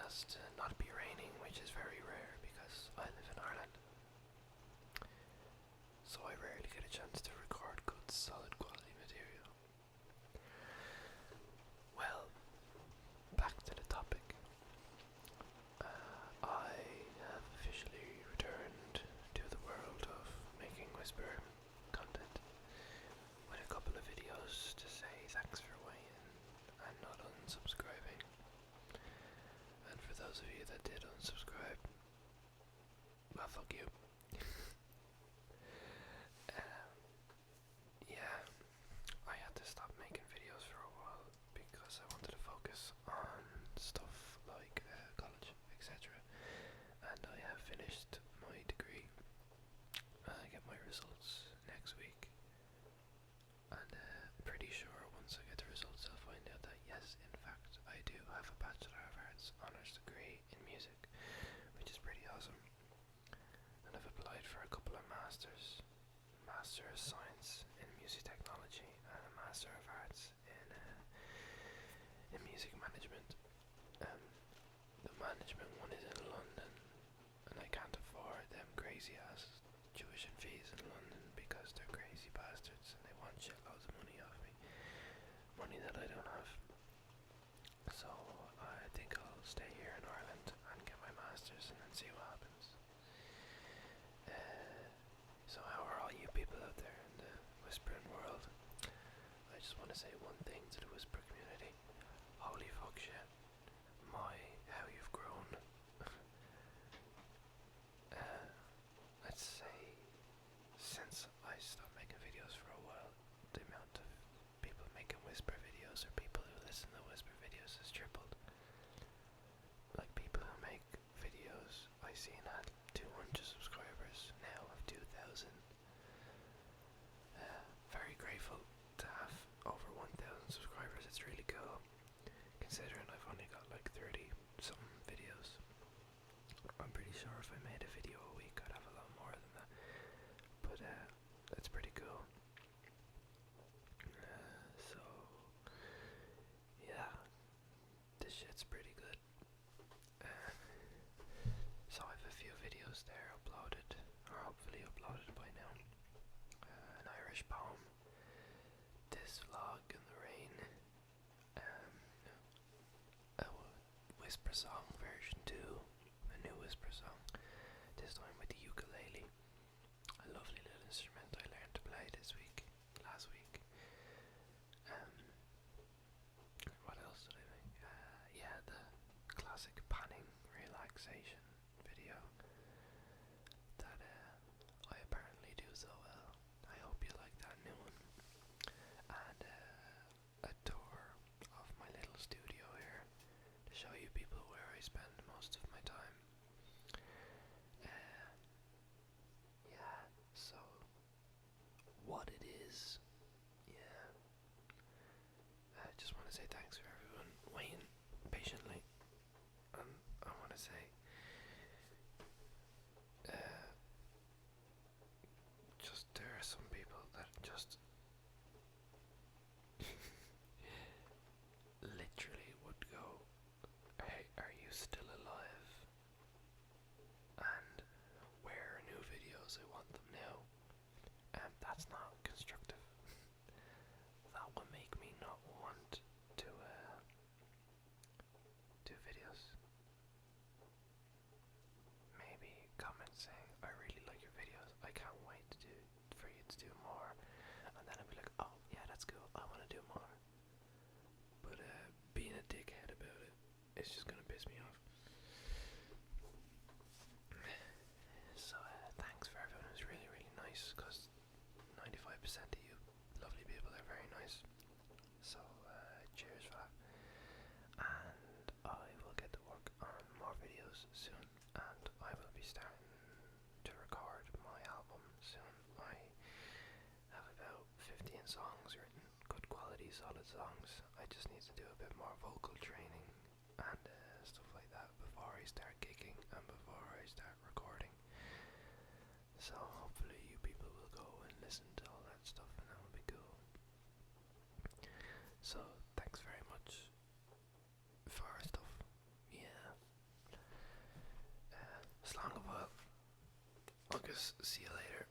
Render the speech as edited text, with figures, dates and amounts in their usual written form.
has to not be raining, which is very rare because I live in Ireland. So I rarely get a chance to record good, solid quality material. Well, back to the topic. I have officially returned to the world of making whisper content with a couple of videos to say thanks for weighing and not unsubscribing. And for those of you that did unsubscribe, well, fuck you. Yeah, I had to stop making videos for a while because I wanted to focus on stuff like college, etc. And I have finished my degree. I get my results next week. And pretty sure once I get the results I'll find out that yes, in fact, I do have a Bachelor of Arts honours degree in music, which is pretty awesome. And I've applied for a couple of masters. Master of Science in Music Technology and a Master of Arts in Music Management. The management one is in London, and I can't afford them crazy ass tuition fees in London because they're crazy bastards and they want shitloads of money off me. Money that I don't have. So I think I'll stay here in Ireland and get my masters and then see what happens. So how are all you people out there in the whispering world? I just want to say one thing to the whisper community. Holy fuck shit. My, how you've grown. Let's say, since I stopped making videos for a while, the amount of people making whisper videos or people who listen to whisper videos has tripled. Like people who make videos I seen had 200 subscribers, now have 2,000. Very grateful to have over 1,000 subscribers. It's really cool, considering I've only got like 30 something videos. I'm pretty sure if I made a video a week I'd have a lot more than that, but that's pretty cool. So yeah, this shit's pretty good. So I have a few videos there uploaded, or hopefully uploaded by now. An Irish poem, this vlog in the rain, a whisper song version 2, a new whisper song, this time with the ukulele, a lovely little instrument I learned to play last week. What else did I make? Yeah, the classic panning relaxation video that I apparently do so well. I hope you like that new one. And a tour of my little studio here to show you people where I spend most of my time. Yeah, so what it is, yeah. I just want to say thanks for everyone waiting patiently. I want to say just there are some people that just literally would go, hey, are you still alive? And where are new videos? I want them now. And that's not constructive. That would make me not want to do videos. Maybe comment saying, I really like your videos, I can't wait for you to do more. And then I'd be like, oh yeah, that's cool, I want to do more. But being a dickhead about it, it's just gonna piss me off. So thanks for everyone who's really, really nice, because 95% of you lovely people are very nice. So cheers for that. And I will get to work on more videos soon, and I will be starting to record my album soon. I have about 15 songs written, good quality, solid songs. I just need to do a bit more vocal training and stuff like that before I start gigging and before I start recording. So hopefully you people will go and listen to all that stuff, and that will be cool. So thanks very much for our stuff. Yeah. guys. See you later.